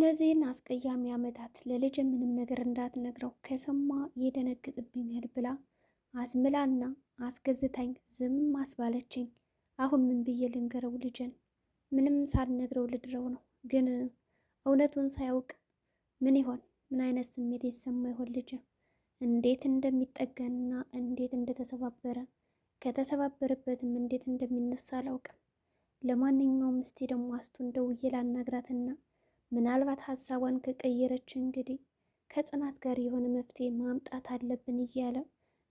እነዚህን አስቀያሚ ዓመታት ለልጅ ምንም ነገር እንዳትነግረው ከሰማ ይደነግጥብኛል ብላ አስምላና አስገዝታኝ ዝም አስባለችኝ። አሁን ምን ብዬ ልንገረው ልጅን? ምንም ሳልነግረው ልድረው ነው። ግን እውነቱን ሳያውቅ ምን ይሆን? ምን አይነት ስሜት የተሰማ ይሆን? ልጅ እንዴት እንደሚጠገንና እንዴት እንደተሰባበረ ከተሰባበረበትም እንዴት እንደሚነሳ አላውቅም። ለማንኛውም እስቲ ደግሞ አስቱን ደውዬ ላናግራትና ምናልባት ሀሳቧን ከቀየረች እንግዲህ ከጽናት ጋር የሆነ መፍትሄ ማምጣት አለብን እያለ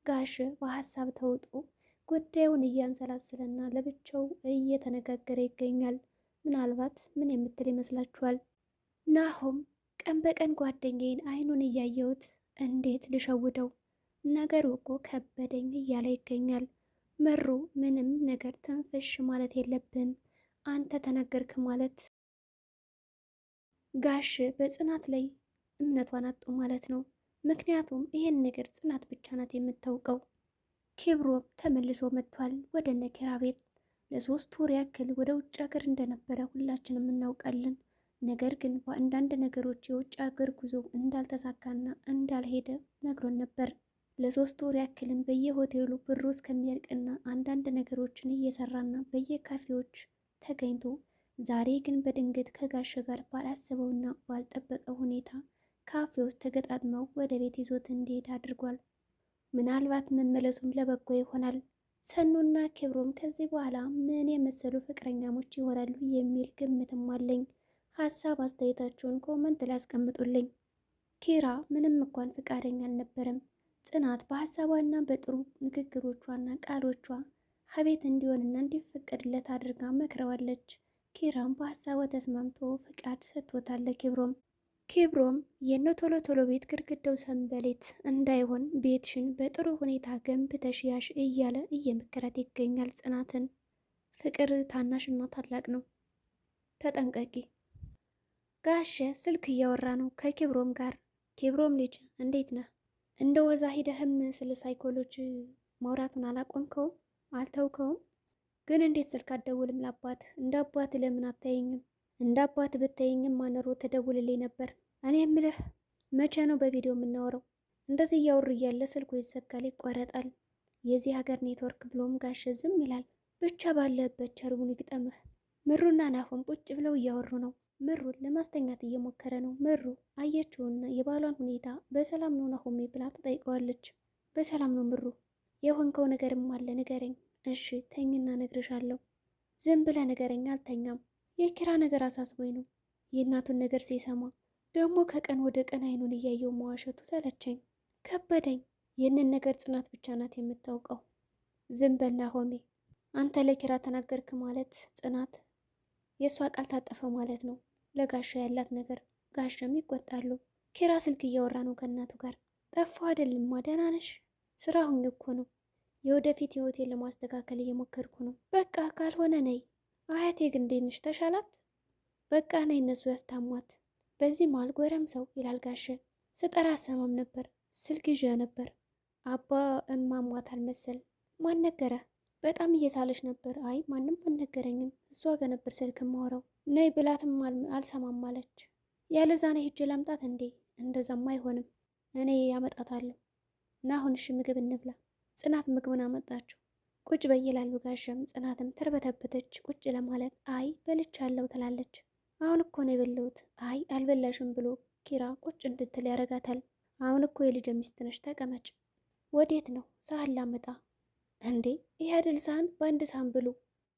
ጋሽ በሀሳብ ተውጦ ጉዳዩን እያንሰላሰለና ለብቻው እየተነጋገረ ይገኛል። ምናልባት ምን የምትል ይመስላችኋል? ናሆም ቀን በቀን ጓደኛዬን አይኑን እያየሁት እንዴት ልሸውደው፣ ነገሩ እኮ ከበደኝ እያለ ይገኛል። መሩ ምንም ነገር ትንፍሽ ማለት የለብም አንተ ተናገርክ ማለት ጋሽ በጽናት ላይ እምነቷን አጡ ማለት ነው። ምክንያቱም ይሄን ነገር ጽናት ብቻ ናት የምታውቀው። ኪብሮም ተመልሶ መጥቷል ወደ ነኪራ ቤት። ለሶስት ወር ያክል ወደ ውጭ ሀገር እንደነበረ ሁላችንም እናውቃለን። ነገር ግን በአንዳንድ ነገሮች የውጭ ሀገር ጉዞ እንዳልተሳካና እንዳልሄደ ነግሮን ነበር። ለሶስት ወር ያክልም በየሆቴሉ ብሩ እስከሚያልቅና አንዳንድ ነገሮችን እየሰራና በየካፌዎች ተገኝቶ ዛሬ ግን በድንገት ከጋሽ ጋር ባላሰበውና ባልጠበቀው ሁኔታ ካፌ ውስጥ ተገጣጥመው ወደ ቤት ይዞት እንዲሄድ አድርጓል። ምናልባት መመለሱም ለበጎ ይሆናል። ሰኑና ኪብሮም ከዚህ በኋላ ምን የመሰሉ ፍቅረኛሞች ይሆናሉ የሚል ግምትም አለኝ። ሀሳብ አስተያየታችሁን ኮመንት ላይ አስቀምጡልኝ። ኪራ ምንም እንኳን ፍቃደኛ አልነበረም። ጽናት በሀሳቧና በጥሩ ንግግሮቿና ቃሎቿ ከቤት እንዲሆንና እንዲፈቀድለት አድርጋ መክረዋለች። ኪራም በሀሳቧ ተስማምቶ ፍቃድ ሰጥቶታል። ኪብሮም የነ ቶሎ ቶሎ ቤት ግድግዳው ሰንበሌት እንዳይሆን ቤትሽን በጥሩ ሁኔታ ገንብተሽ ያሽ እያለ እየመከራት ይገኛል። ጽናትን ፍቅር ታናሽና ታላቅ ነው፣ ተጠንቀቂ። ጋሸ ስልክ እያወራ ነው ከኪብሮም ጋር። ኪብሮም ልጅ እንዴት ነህ? እንደ ወዛ ሂደህም ስለ ሳይኮሎጂ ማውራቱን አላቆምከውም? አልተውከውም? ግን እንዴት ስልክ አትደውልም ለአባት? እንደ አባት ለምን አታየኝም? እንደ አባት ብታየኝም ማነሮ ተደውልልኝ ነበር። እኔ የምልህ መቼ ነው በቪዲዮ የምናወራው? እንደዚህ እያወሩ እያለ ስልኩ ይዘጋል፣ ይቋረጣል። የዚህ ሀገር ኔትወርክ ብሎም ጋሸ ዝም ይላል። ብቻ ባለበት ቸርቡን ይግጠምህ። ምሩና ናሆም ቁጭ ብለው እያወሩ ነው። ምሩን ለማስተኛት እየሞከረ ነው። ምሩ አየችውና የባሏን ሁኔታ በሰላም ነው ናሆሜ ብላ ትጠይቀዋለች። በሰላም ነው ምሩ፣ የሆንከው ነገርም አለ ንገረኝ። እሺ ተኝና ነግርሻለሁ። ዝም ብለህ ንገረኝ። አልተኛም። የኪራ ነገር አሳስቦኝ ነው። የእናቱን ነገር ሲሰማ ደግሞ ከቀን ወደ ቀን አይኑን እያየው መዋሸቱ ሰለቸኝ፣ ከበደኝ። ይህንን ነገር ጽናት ብቻ ናት የምታውቀው። ዝም በል ናሆሜ፣ አንተ ለኪራ ተናገርክ ማለት ጽናት የእሷ ቃል ታጠፈ ማለት ነው። ለጋሻ ያላት ነገር ጋሻም ይቆጣሉ። ኪራ ስልክ እያወራ ነው ከእናቱ ጋር። ጠፋሁ አይደልማ፣ ደህና ነሽ? ስራ ሁኝ እኮ ነው። የወደፊት ህይወቴን ለማስተካከል እየሞከርኩ ነው። በቃ ካልሆነ ነይ። አያቴ ግን እንዴት ነሽ? ተሻላት? በቃ ነይ፣ እነሱ ያስታሟት። በዚህ መሃል ጎረም ሰው ይላል ጋሸ። ስጠራ አሰማም ነበር፣ ስልክ ይዤ ነበር። አባ እማሟታል መሰል። ማን ነገረ? በጣም እየሳለች ነበር። አይ ማንም አልነገረኝም፣ እሷ ጋር ነበር ስልክ ማወራው። ነይ ብላትም አልሰማም አለች። ያለዛ ነይ ሂጅ ላምጣት እንዴ? እንደዛማ አይሆንም፣ እኔ ያመጣታለሁ። እና አሁን እሺ ምግብ እንብላ። ጽናት ምግቡን አመጣችው። ቁጭ በይ ይላሉ ጋሸም። ጽናትም ተርበተበተች ቁጭ ለማለት። አይ በልቻለሁ ትላለች። አሁን እኮ ነው የበላሁት። አይ አልበላሽም ብሎ ኪራ ቁጭ እንድትል ያረጋታል። አሁን እኮ የልጅ ሚስት ነሽ፣ ተቀመጭ። ወዴት ነው? ሳህን ላመጣ እንዴ? ይህ አይደል ሳህን? በአንድ ሳህን ብሉ።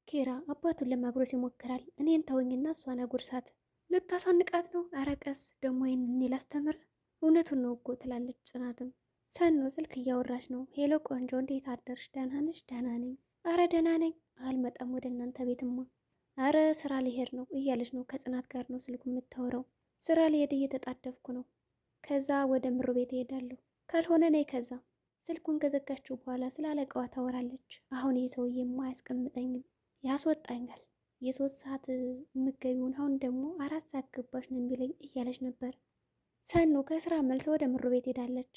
ኪራ አባቱን ለማጉረስ ይሞክራል። እኔን ተወኝና እሷን አጉርሳት። ልታሳንቃት ነው? አረቀስ ደግሞ ይህን እኔ ላስተምር። እውነቱን ነው እኮ ትላለች ጽናትም። ሰኑ ስልክ እያወራች ነው። ሄሎ ቆንጆ፣ እንዴት አደርሽ? ደህና ነሽ? ደህና ነኝ። አረ ደህና ነኝ። አልመጣም ወደ እናንተ ቤትማ። አረ ስራ ሊሄድ ነው እያለች ነው። ከጽናት ጋር ነው ስልኩ የምታወራው። ስራ ሊሄድ እየተጣደፍኩ ነው። ከዛ ወደ ምሩ ቤት እሄዳለሁ። ካልሆነ ነይ። ከዛ ስልኩን ከዘጋችው በኋላ ስለ አለቃዋ ታወራለች። አሁን ይህ ሰውዬማ አያስቀምጠኝም፣ ያስወጣኛል። የ3 ሰዓት የምገቢውን አሁን ደግሞ 4 ሰዓት ገባሽ ነው የሚለኝ እያለች ነበር። ሰኑ ከስራ መልሰ ወደ ምሩ ቤት ሄዳለች።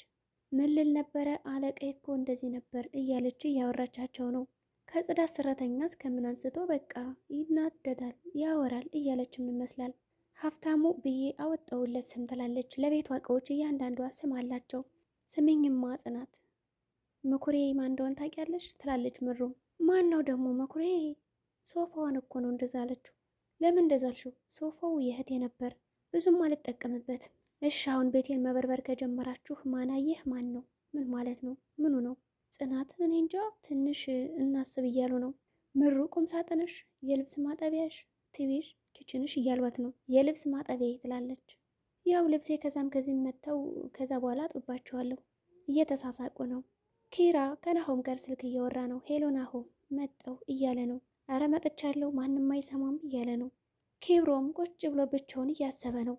ምን ልል ነበረ? አለቃዬ እኮ እንደዚህ ነበር እያለች እያወራቻቸው ነው። ከጽዳት ሰራተኛ እስከምን አንስቶ በቃ ይናደዳል፣ ያወራል እያለችም ይመስላል። ሀብታሙ ብዬ አወጣውለት ስም ትላለች። ለቤቷ እቃዎች እያንዳንዷ ስም አላቸው። ስሚኝማ ጽናት፣ መኩሬ ማን እንደሆነ ታውቂያለሽ? ትላለች ምሩ። ማን ነው ደግሞ መኩሬ? ሶፋዋን እኮ ነው እንደዛ አለችው። ለምን እንደዛ አልሽው? ሶፋው የእህቴ ነበር፣ ብዙም አልጠቀምበትም። እሺ አሁን ቤቴን መበርበር ከጀመራችሁ ማናየህ ማን ነው? ምን ማለት ነው? ምኑ ነው? ጽናት፣ እኔ እንጃ ትንሽ እናስብ እያሉ ነው። ምሩ፣ ቁም ሳጥንሽ፣ የልብስ ማጠቢያሽ፣ ቲቪሽ፣ ኪችንሽ እያሏት ነው። የልብስ ማጠቢያ ትላለች። ያው ልብሴ ከዛም ከዚህም መጥተው ከዛ በኋላ አጥባቸዋለሁ። እየተሳሳቁ ነው። ኪራ ከናሆም ጋር ስልክ እያወራ ነው። ሄሎ ናሆም መጠው እያለ ነው። አረ መጥቻለሁ ማንም አይሰማም እያለ ነው። ኪብሮም ቁጭ ብሎ ብቻውን እያሰበ ነው።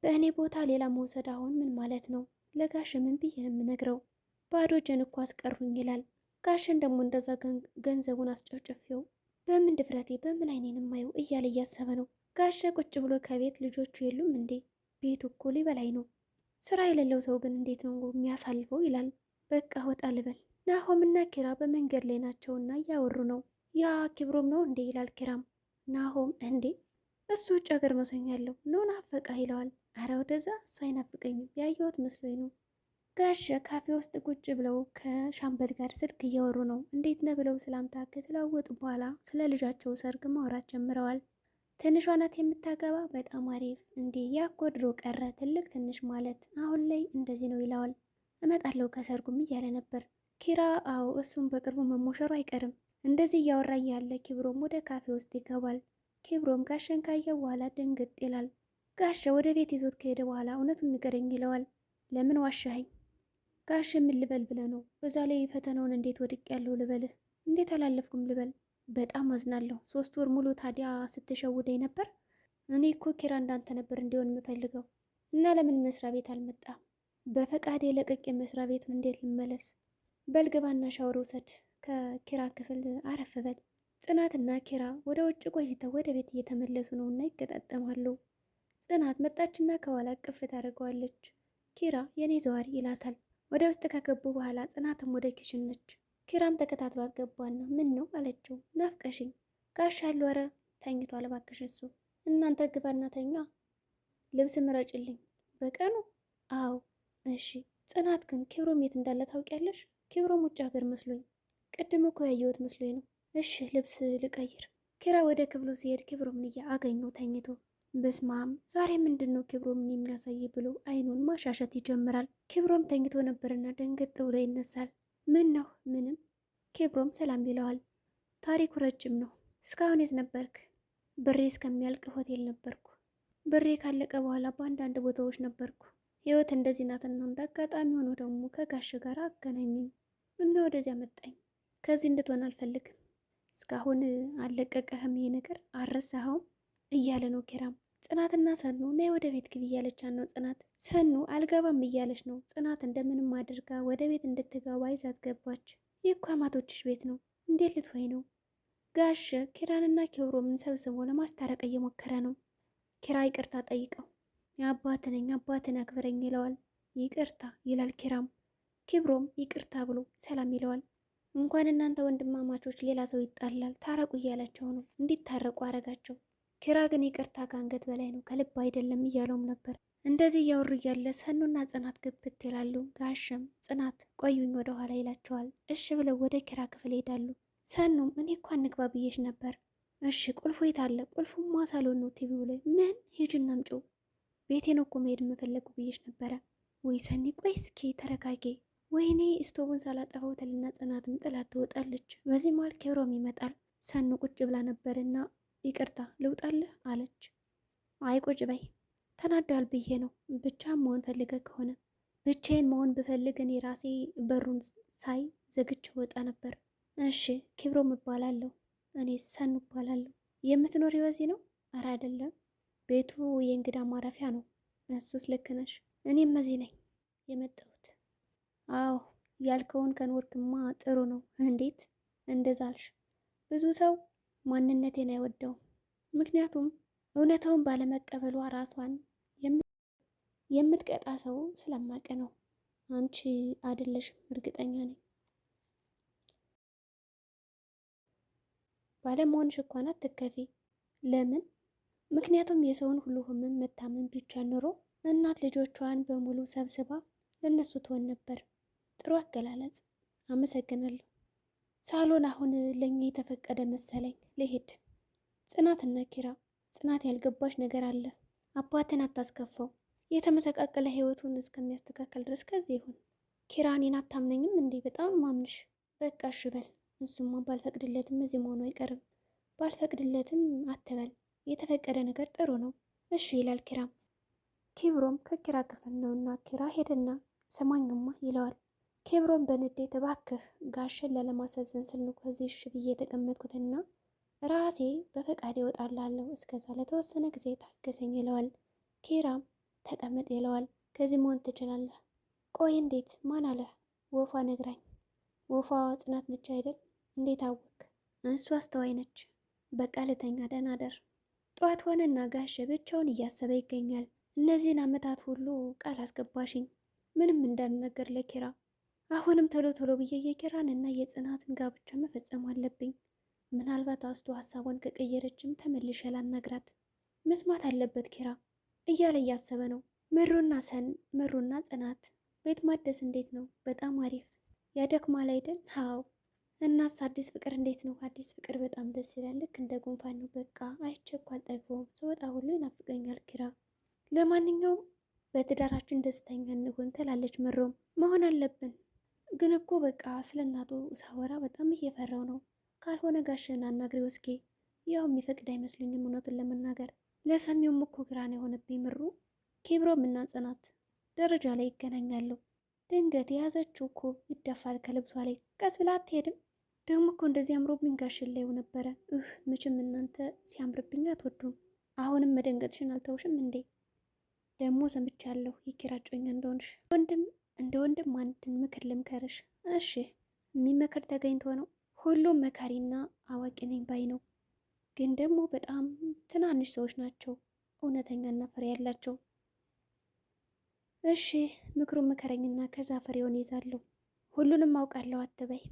በእኔ ቦታ ሌላ መውሰድ አሁን ምን ማለት ነው? ለጋሽ ምን ብዬ ነው የምነግረው? ባዶ እጄን እኮ አስቀሩኝ ይላል። ጋሽን ደግሞ እንደዛ ገንዘቡን አስጨፍጭፌው በምን ድፍረቴ በምን አይኔን የማየው እያለ እያሰበ ነው። ጋሸ ቁጭ ብሎ ከቤት ልጆቹ የሉም እንዴ? ቤቱ እኮ ሊበላይ ነው። ስራ የሌለው ሰው ግን እንዴት ነው የሚያሳልፈው ይላል። በቃ ወጣ ልበል። ናሆምና ኪራ በመንገድ ላይ ናቸውና እያወሩ ነው። ያ ኪብሮም ነው እንዴ ይላል ኪራም። ናሆም እንዴ እሱ ውጭ ሀገር መስሎኛለሁ ነው ናፈቃ ይለዋል። አረ ወደዛ እሱ አይናፍቀኝም ያየሁት መስሎኝ ነው። ጋሸ ካፌ ውስጥ ቁጭ ብለው ከሻምበል ጋር ስልክ እያወሩ ነው። እንዴት ነህ ብለው ሰላምታ ከተለዋወጡ በኋላ ስለ ልጃቸው ሰርግ ማውራት ጀምረዋል። ትንሿ ናት የምታገባ? በጣም አሪፍ። እንዴ ያኮ ድሮ ቀረ ትልቅ ትንሽ ማለት አሁን ላይ እንደዚህ ነው ይለዋል። እመጣለሁ ከሰርጉም እያለ ነበር ኪራ። አዎ እሱም በቅርቡ መሞሸሩ አይቀርም። እንደዚህ እያወራ እያለ ኪብሮም ወደ ካፌ ውስጥ ይገባል። ኪብሮም ጋሸን ካየ በኋላ ድንግጥ ይላል። ጋሸ ወደ ቤት ይዞት ከሄደ በኋላ እውነቱን ንገረኝ ይለዋል። ለምን ዋሻኸኝ? ጋሸ ምን ልበል ብለህ ነው? በዛ ላይ ፈተናውን እንዴት ወድቅ ያለው ልበልህ? እንዴት አላለፍኩም ልበል? በጣም አዝናለሁ። 3 ወር ሙሉ ታዲያ ስትሸውደኝ ነበር። እኔ እኮ ኪራ እንዳንተ ነበር እንዲሆን የምፈልገው። እና ለምን መስሪያ ቤት አልመጣም? በፈቃዴ ለቅቄ መስሪያ ቤቱን እንዴት ልመለስ? በልግባና ሻወር ውሰድ፣ ከኪራ ክፍል አረፍ በል። ጽናትና ኪራ ወደ ውጭ ቆይተው ወደ ቤት እየተመለሱ ነው እና ይገጣጠማሉ። ጽናት መጣችና ከኋላ ቅፍ ታደርገዋለች። ኪራ የኔ ዘዋሪ ይላታል። ወደ ውስጥ ከገቡ በኋላ ጽናትም ወደ ኪችን ነች። ኪራም ተከታትሏት ገባና ምን ነው አለችው። ናፍቀሽኝ። ጋሻ አለው። ኧረ ተኝቷል እባክሽ እሱ። እናንተ ግባና ተኛ። ልብስ ምረጭልኝ። በቀኑ? አዎ እሺ። ጽናት ግን ኪብሮም የት እንዳለ ታውቂያለሽ? ኪብሮም ውጭ ሀገር መስሎኝ፣ ቅድም እኮ ያየሁት መስሎኝ ነው። እሺ ልብስ ልቀይር። ኪራ ወደ ክፍሉ ሲሄድ ኪብሮምን አገኘው ተኝቶ። በስማም ዛሬ ምንድን ነው ኪብሮምን የሚያሳይ ብሎ አይኑን ማሻሸት ይጀምራል። ኪብሮም ተኝቶ ነበርና ደንገጥ ብሎ ይነሳል። ምን ነው? ምንም። ኪብሮም ሰላም ይለዋል። ታሪኩ ረጅም ነው። እስካሁን የት ነበርክ? ብሬ እስከሚያልቅ ሆቴል ነበርኩ። ብሬ ካለቀ በኋላ በአንዳንድ ቦታዎች ነበርኩ። ህይወት እንደዚህ ናትና እንደ አጋጣሚ ሆኖ ደግሞ ከጋሽ ጋር አገናኘኝ እና ወደዚያ መጣኝ። ከዚህ እንድትሆን አልፈልግም። እስካሁን አልለቀቀህም ይሄ ነገር አልረሳኸውም እያለ ነው ኪራም። ጽናትና ሰኑ ነይ ወደ ቤት ግቢ እያለቻት ነው ጽናት። ሰኑ አልገባም እያለች ነው ጽናት። እንደምንም አድርጋ ወደ ቤት እንድትገባ ይዛት ገባች። ይህ እኮ አማቶችሽ ቤት ነው፣ እንዴት ልትሆይ ነው? ጋሽ ኪራንና ኪብሮምን ሰብስቦ ለማስታረቅ እየሞከረ ነው። ኪራ ይቅርታ ጠይቀው የአባት ነኝ አባትን አክብረኝ ይለዋል። ይቅርታ ይላል ኪራም። ኪብሮም ይቅርታ ብሎ ሰላም ይለዋል። እንኳን እናንተ ወንድማማቾች ሌላ ሰው ይጣላል ታረቁ እያላቸው ነው። እንዲታረቁ አረጋቸው። ኪራ ግን ይቅርታ ከአንገት በላይ ነው ከልብ አይደለም እያለውም ነበር። እንደዚህ እያወሩ እያለ ሰኑና ጽናት ግብት ይላሉ። ጋሽም ጽናት ቆዩኝ ወደ ኋላ ይላቸዋል። እሺ ብለው ወደ ኪራ ክፍል ይሄዳሉ። ሰኑም እኔ እኮ እንግባ ብዬሽ ነበር። እሺ ቁልፉ የት አለ? ቁልፉማ ሳሎን ነው ቲቪው ላይ። ምን? ሂጂና አምጪው። ቤቴን እኮ መሄድ የምፈለጉ ብዬሽ ነበረ። ወይ ሰኒ ቆይ እስኪ ተረጋጊ። ወይኔ ስቶቡን ሳላጠፋው ትልና ጽናትም ጥላት ትወጣለች። በዚህ መሃል ኪብሮም ይመጣል። ሰኑ ቁጭ ብላ ነበርና ይቅርታ ልውጣልህ አለች። አይ ቁጭ በይ። ተናዳል ብዬ ነው። ብቻም መሆን ፈልገ ከሆነ ብቻዬን መሆን ብፈልግ እኔ ራሴ በሩን ሳይ ዘግቼ ወጣ ነበር። እሺ ኪብሮም እባላለሁ። እኔ ሰኑ እባላለሁ። የምትኖሪ በዚህ ነው? አረ አይደለም፣ ቤቱ የእንግዳ ማረፊያ ነው። እሱስ ልክ ነሽ። እኔም እዚህ ነኝ የመጣሁት። አዎ ያልከውን ከኖርክማ ጥሩ ነው። እንዴት እንደዛ አልሽ? ብዙ ሰው ማንነቴን አይወደውም። ምክንያቱም እውነታውን ባለመቀበሏ ራሷን የምትቀጣ ሰው ስለማቀ ነው። አንቺ አይደለሽም እርግጠኛ ነኝ። ባለመሆንሽ እንኳን አትከፊ። ለምን? ምክንያቱም የሰውን ሁሉ ህመም መታመን ቢቻል ኖሮ እናት ልጆቿን በሙሉ ሰብስባ ለነሱ ትሆን ነበር። ጥሩ አገላለጽ። አመሰግናለሁ። ሳሎን አሁን ለኛ የተፈቀደ መሰለኝ። ልሄድ። ጽናትና ኪራ። ጽናት ያልገባሽ ነገር አለ። አባትን አታስከፋው። የተመሰቃቀለ ህይወቱን እስከሚያስተካከል ድረስ ከዚህ ይሁን። ኪራ እኔን አታምነኝም እንዴ? በጣም ማምንሽ። በቃ እሺ በል። እሱማ ባልፈቅድለትም እዚህ መሆኑ አይቀርም። ባልፈቅድለትም አትበል። የተፈቀደ ነገር ጥሩ ነው። እሺ ይላል ኪራም። ኪብሮም ከኪራ ክፍል ነውና ኪራ ሄደና ሰማኝማ ይለዋል። ኪብሮም በንዴት እባክህ ጋሸን ላለማሳዘን ስል ነው ከዚህ እሺ ብዬ የተቀመጥኩትና ራሴ በፈቃድ እወጣላለሁ። እስከዛ ለተወሰነ ጊዜ ታገሰኝ ይለዋል። ኪራም ተቀመጥ ይለዋል። ከዚህ መሆን ትችላለህ። ቆይ እንዴት? ማን አለ? ወፏ ነግራኝ። ወፏ ጽናት ነች አይደል? እንዴት አወቅ? እሱ አስተዋይ ነች። በቃ ልተኛ፣ ደህና ደር። ጠዋት ሆነና ጋሸ ብቻውን እያሰበ ይገኛል። እነዚህን ዓመታት ሁሉ ቃል አስገባሽኝ ምንም እንዳልነገር ለኪራ። አሁንም ቶሎ ቶሎ ብዬ የኪራን እና የጽናትን ጋብቻ መፈጸም አለብኝ። ምናልባት አስቶ ሀሳቧን ከቀየረችም ተመልሼ ላናግራት። መስማት አለበት ኪራ እያለ እያሰበ ነው። ምሩና ጽናት ቤት ማደስ እንዴት ነው? በጣም አሪፍ። ያደክማል አይደል? አዎ። እናስ አዲስ ፍቅር እንዴት ነው? አዲስ ፍቅር በጣም ደስ ይላል። ልክ እንደ ጉንፋን ነው። በቃ አይቼኩ አልጠግበውም። ስወጣ ሁሉ ይናፍቀኛል ኪራ። ለማንኛውም በትዳራችን ደስተኛ እንሆን ትላለች ምሮም። መሆን አለብን። ግን እኮ በቃ ስለ እናቱ ሳወራ በጣም እየፈራው ነው። ካልሆነ ጋሽን አናግሬው እስኪ። ያው የሚፈቅድ አይመስሉኝም እውነቱን ለመናገር። ለሰሚውም እኮ ግራን የሆነብኝ ምሩ። ኪብሮም እና ጽናት ደረጃ ላይ ይገናኛሉ። ድንገት የያዘችው እኮ ይደፋል ከልብሷ ላይ። ቀስ ብላ አትሄድም? ደግሞ እኮ እንደዚህ አምሮብኝ ጋሽን ላይው ነበረ። ምችም እናንተ ሲያምርብኝ አትወዱም። አሁንም መደንገጥሽን አልተውሽም እንዴ? ደግሞ ሰምቻለሁ የኪራ እጮኛ እንደሆንሽ። እንደ ወንድም አንድን ምክር ልምከርሽ። እሺ። የሚመክር ተገኝቶ ነው? ሁሉም መካሪና አዋቂ ነኝ ባይ ነው። ግን ደግሞ በጣም ትናንሽ ሰዎች ናቸው እውነተኛና ፍሬ ያላቸው። እሺ ምክሩን ምከረኝና ከዛ ፍሬውን ይዛለሁ። ሁሉንም አውቃለሁ አትበይ።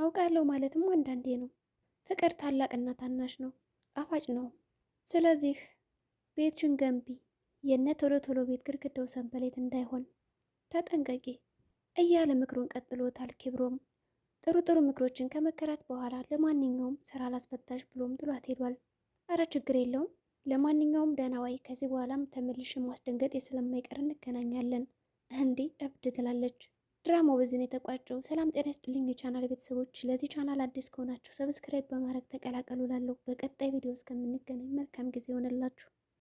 አውቃለሁ ማለትም አንዳንዴ ነው። ፍቅር ታላቅና ታናሽ ነው፣ ጣፋጭ ነው። ስለዚህ ቤትሽን ገንቢ። የነ ቶሎ ቶሎ ቤት ግድግዳው ሰንበሌጥ እንዳይሆን ተጠንቀቂ እያለ ምክሩን ቀጥሎታል። ኪብሮም ጥሩ ጥሩ ምክሮችን ከመከራት በኋላ ለማንኛውም ስራ ላስፈታሽ ብሎም ጥሏት ሄዷል። አረ ችግር የለውም። ለማንኛውም ደህና ዋይ። ከዚህ በኋላም ተመልሽ ማስደንገጤ ስለማይቀር እንገናኛለን። እንዲህ እብድ ትላለች። ድራማው በዚህ ነው የተቋጨው። ሰላም ጤና ይስጥልኝ የቻናል ቤተሰቦች። ለዚህ ቻናል አዲስ ከሆናችሁ ሰብስክራይብ በማድረግ ተቀላቀሉ። ላለሁ በቀጣይ ቪዲዮ እስከምንገናኝ መልካም ጊዜ ይሆንላችሁ።